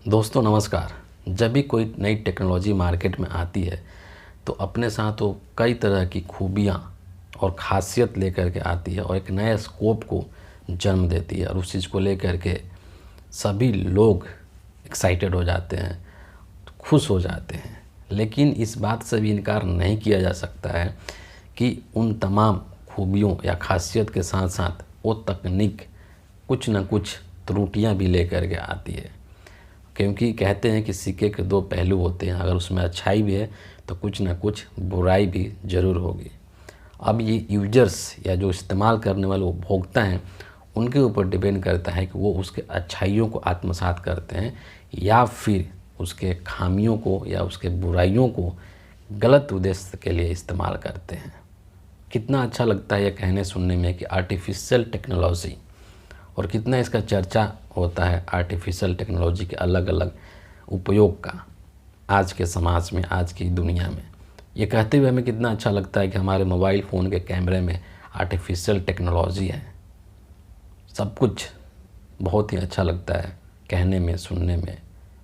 दोस्तों नमस्कार। जब भी कोई नई टेक्नोलॉजी मार्केट में आती है तो अपने साथ वो कई तरह की खूबियाँ और ख़ासियत लेकर के आती है और एक नए स्कोप को जन्म देती है और उस चीज़ को लेकर के सभी लोग एक्साइटेड हो जाते हैं, खुश हो जाते हैं। लेकिन इस बात से भी इनकार नहीं किया जा सकता है कि उन तमाम खूबियों या ख़ासियत के साथ साथ वो तकनीक कुछ न कुछ त्रुटियां भी लेकर के आती है, क्योंकि कहते हैं कि सिक्के के दो पहलू होते हैं। अगर उसमें अच्छाई भी है तो कुछ ना कुछ बुराई भी ज़रूर होगी। अब ये यूजर्स या जो इस्तेमाल करने वाले उपभोक्ता हैं उनके ऊपर डिपेंड करता है कि वो उसके अच्छाइयों को आत्मसात करते हैं या फिर उसके खामियों को या उसके बुराइयों को गलत उद्देश्य के लिए इस्तेमाल करते हैं। कितना अच्छा लगता है ये कहने सुनने में कि आर्टिफिशियल टेक्नोलॉजी, और कितना इसका चर्चा होता है आर्टिफिशियल टेक्नोलॉजी के अलग अलग उपयोग का आज के समाज में, आज की दुनिया में। ये कहते हुए हमें कितना अच्छा लगता है कि हमारे मोबाइल फ़ोन के कैमरे में आर्टिफिशियल टेक्नोलॉजी है। सब कुछ बहुत ही अच्छा लगता है कहने में, सुनने में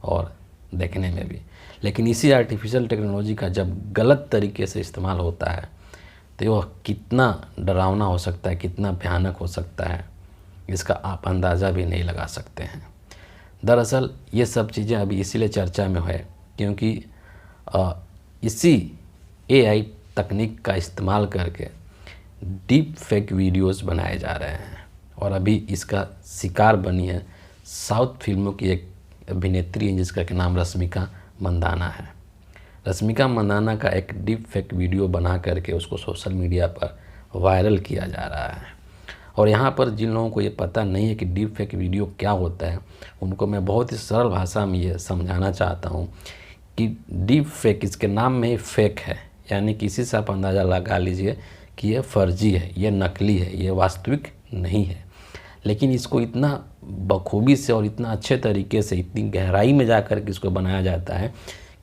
और देखने में भी। लेकिन इसी आर्टिफिशियल टेक्नोलॉजी का जब गलत तरीके से इस्तेमाल होता है तो वह कितना डरावना हो सकता है, कितना भयानक हो सकता है, इसका आप अंदाज़ा भी नहीं लगा सकते हैं। दरअसल ये सब चीज़ें अभी इसीलिए चर्चा में है क्योंकि इसी एआई तकनीक का इस्तेमाल करके डीप फेक वीडियोस बनाए जा रहे हैं और अभी इसका शिकार बनी है साउथ फिल्मों की एक अभिनेत्री जिसका के नाम रश्मिका मंदाना है। रश्मिका मंदाना का एक डीप फेक वीडियो बना करके उसको सोशल मीडिया पर वायरल किया जा रहा है। और यहाँ पर जिन लोगों को ये पता नहीं है कि डीप फेक वीडियो क्या होता है, उनको मैं बहुत ही सरल भाषा में ये समझाना चाहता हूँ कि डीप फेक, इसके नाम में ही फेक है, यानी किसी से आप अंदाज़ा लगा लीजिए कि ये फर्जी है, ये नकली है, ये वास्तविक नहीं है। लेकिन इसको इतना बखूबी से और इतना अच्छे तरीके से, इतनी गहराई में जा कर के इसको बनाया जाता है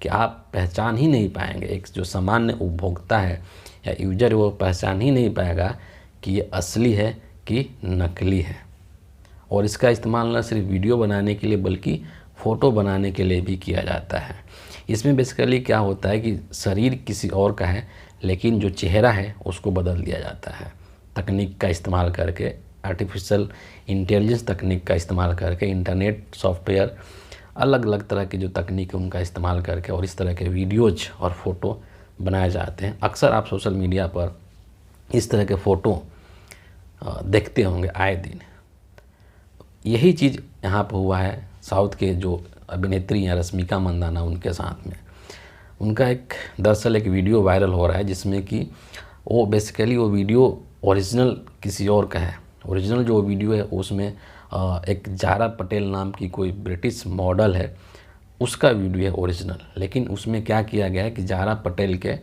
कि आप पहचान ही नहीं पाएंगे। एक जो सामान्य उपभोक्ता है या यूजर, वो पहचान ही नहीं पाएगा कि ये असली है कि नकली है। और इसका इस्तेमाल न सिर्फ वीडियो बनाने के लिए बल्कि फ़ोटो बनाने के लिए भी किया जाता है। इसमें बेसिकली क्या होता है कि शरीर किसी और का है लेकिन जो चेहरा है उसको बदल दिया जाता है तकनीक का इस्तेमाल करके, आर्टिफिशियल इंटेलिजेंस तकनीक का इस्तेमाल करके, इंटरनेट सॉफ्टवेयर, अलग अलग तरह की जो तकनीक है उनका इस्तेमाल करके, और इस तरह के वीडियोज और फ़ोटो बनाए जाते हैं। अक्सर आप सोशल मीडिया पर इस तरह के फ़ोटो देखते होंगे आए दिन। यही चीज़ यहाँ पर हुआ है साउथ के जो अभिनेत्री हैं रश्मिका मंदाना, उनके साथ में। उनका दरअसल एक वीडियो वायरल हो रहा है जिसमें कि वो बेसिकली वो वीडियो ओरिजिनल किसी और का है। ओरिजिनल जो वीडियो है उसमें एक ज़ारा पटेल नाम की कोई ब्रिटिश मॉडल है, उसका वीडियो है ओरिजिनल। लेकिन उसमें क्या किया गया है कि ज़ारा पटेल के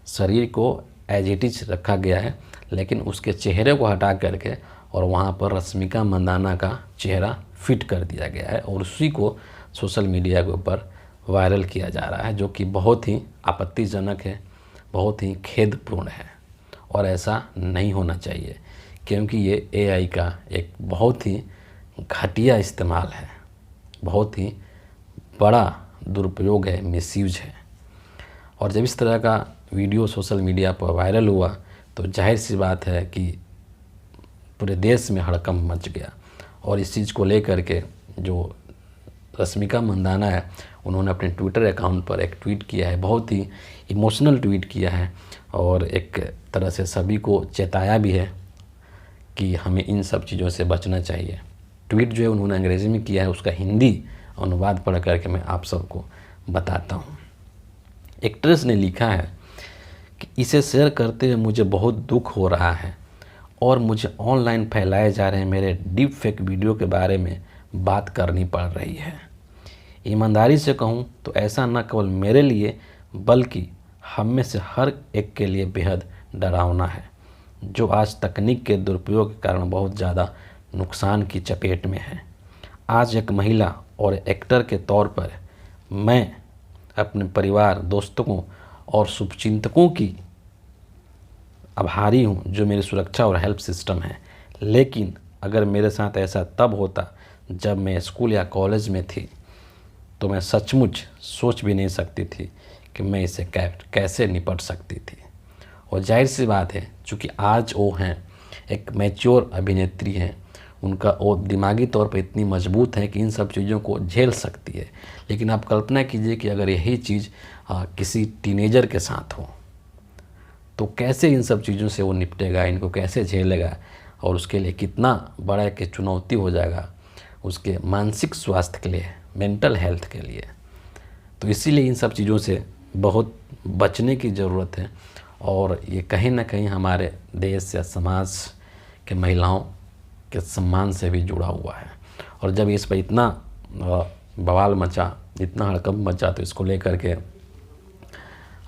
शरीर को एज इट इज रखा गया है, लेकिन उसके चेहरे को हटा करके और वहाँ पर रश्मिका मंदाना का चेहरा फिट कर दिया गया है और उसी को सोशल मीडिया के ऊपर वायरल किया जा रहा है, जो कि बहुत ही आपत्तिजनक है, बहुत ही खेदपूर्ण है और ऐसा नहीं होना चाहिए क्योंकि ये एआई का एक बहुत ही घटिया इस्तेमाल है, बहुत ही बड़ा दुरुपयोग है, मिसयूज है। और जब इस तरह का वीडियो सोशल मीडिया पर वायरल हुआ तो जाहिर सी बात है कि पूरे देश में हड़कंप मच गया। और इस चीज़ को लेकर के जो रश्मिका मंदाना है उन्होंने अपने ट्विटर अकाउंट पर एक ट्वीट किया है, बहुत ही इमोशनल ट्वीट किया है और एक तरह से सभी को चेताया भी है कि हमें इन सब चीज़ों से बचना चाहिए। ट्वीट जो है उन्होंने अंग्रेज़ी में किया है, उसका हिंदी अनुवाद पढ़ करके मैं आप सबको बताता हूँ। एक्ट्रेस ने लिखा है कि इसे शेयर करते हुए मुझे बहुत दुख हो रहा है और मुझे ऑनलाइन फैलाए जा रहे मेरे डीप फेक वीडियो के बारे में बात करनी पड़ रही है। ईमानदारी से कहूँ तो ऐसा न केवल मेरे लिए बल्कि हम में से हर एक के लिए बेहद डरावना है, जो आज तकनीक के दुरुपयोग के कारण बहुत ज़्यादा नुकसान की चपेट में है। आज एक महिला और एक्टर के तौर पर मैं अपने परिवार, दोस्तों और शुभचिंतकों की आभारी हूँ जो मेरी सुरक्षा और हेल्प सिस्टम है। लेकिन अगर मेरे साथ ऐसा तब होता जब मैं स्कूल या कॉलेज में थी तो मैं सचमुच सोच भी नहीं सकती थी कि मैं इसे कैसे निपट सकती थी। और जाहिर सी बात है, चूँकि आज वो हैं एक मैच्योर अभिनेत्री हैं, उनका वो दिमागी तौर पर इतनी मजबूत है कि इन सब चीज़ों को झेल सकती है। लेकिन आप कल्पना कीजिए कि अगर यही चीज़ किसी टीनेजर के साथ हो तो कैसे इन सब चीज़ों से वो निपटेगा, इनको कैसे झेलेगा, और उसके लिए कितना बड़ा एक चुनौती हो जाएगा उसके मानसिक स्वास्थ्य के लिए, मेंटल हेल्थ के लिए। तो इसीलिए इन सब चीज़ों से बहुत बचने की ज़रूरत है, और ये कहीं ना कहीं हमारे देश या समाज के महिलाओं के सम्मान से भी जुड़ा हुआ है। और जब इस पर इतना बवाल मचा, इतना हड़कंप मचा, तो इसको लेकर के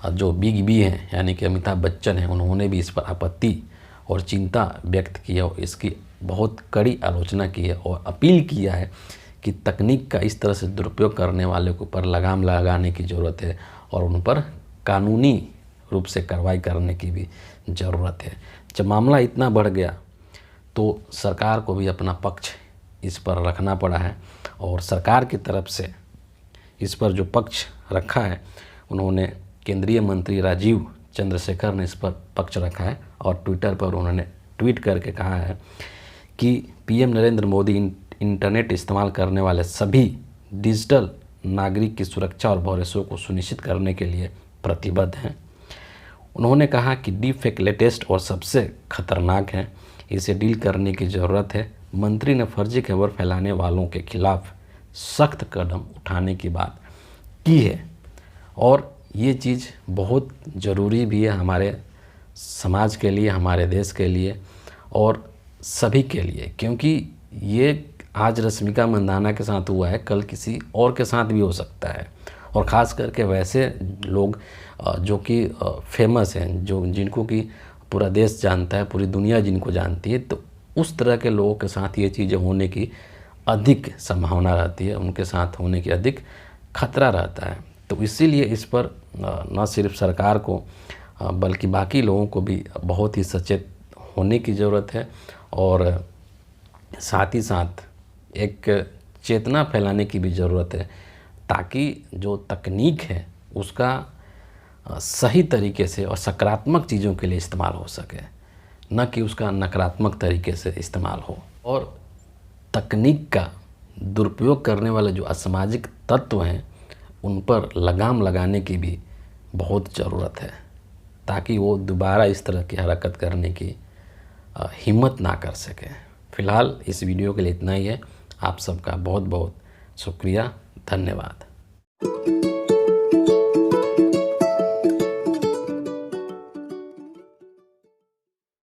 जो बिग बी हैं यानी कि अमिताभ बच्चन हैं, उन्होंने भी इस पर आपत्ति और चिंता व्यक्त की है और इसकी बहुत कड़ी आलोचना की है और अपील किया है कि तकनीक का इस तरह से दुरुपयोग करने वाले के ऊपर लगाम लगाने की ज़रूरत है और उन पर कानूनी रूप से कार्रवाई करने की भी ज़रूरत है। जब मामला इतना बढ़ गया तो सरकार को भी अपना पक्ष इस पर रखना पड़ा है, और सरकार की तरफ से इस पर जो पक्ष रखा है, उन्होंने केंद्रीय मंत्री राजीव चंद्रशेखर ने इस पर पक्ष रखा है और ट्विटर पर उन्होंने ट्वीट करके कहा है कि पीएम नरेंद्र मोदी इंटरनेट इस्तेमाल करने वाले सभी डिजिटल नागरिक की सुरक्षा और भरोसे को सुनिश्चित करने के लिए प्रतिबद्ध हैं। उन्होंने कहा कि डीप फेक लेटेस्ट और सबसे खतरनाक है, इसे डील करने की ज़रूरत है। मंत्री ने फर्जी खबर फैलाने वालों के खिलाफ सख्त कदम उठाने की बात की है, और ये चीज़ बहुत ज़रूरी भी है हमारे समाज के लिए, हमारे देश के लिए और सभी के लिए, क्योंकि ये आज रश्मिका मंदाना के साथ हुआ है, कल किसी और के साथ भी हो सकता है। और ख़ास करके वैसे लोग जो कि फेमस हैं, जो जिनको कि पूरा देश जानता है, पूरी दुनिया जिनको जानती है, तो उस तरह के लोगों के साथ ये चीज़ें होने की अधिक संभावना रहती है, उनके साथ होने की अधिक खतरा रहता है। तो इसीलिए इस पर न सिर्फ सरकार को बल्कि बाकी लोगों को भी बहुत ही सचेत होने की ज़रूरत है, और साथ ही साथ एक चेतना फैलाने की भी ज़रूरत है, ताकि जो तकनीक है उसका सही तरीके से और सकारात्मक चीज़ों के लिए इस्तेमाल हो सके, न कि उसका नकारात्मक तरीके से इस्तेमाल हो। और तकनीक का दुरुपयोग करने वाले जो असामाजिक तत्व हैं उन पर लगाम लगाने की भी बहुत ज़रूरत है, ताकि वो दोबारा इस तरह की हरकत करने की हिम्मत ना कर सके। फ़िलहाल इस वीडियो के लिए इतना ही है। आप सबका बहुत बहुत शुक्रिया, धन्यवाद।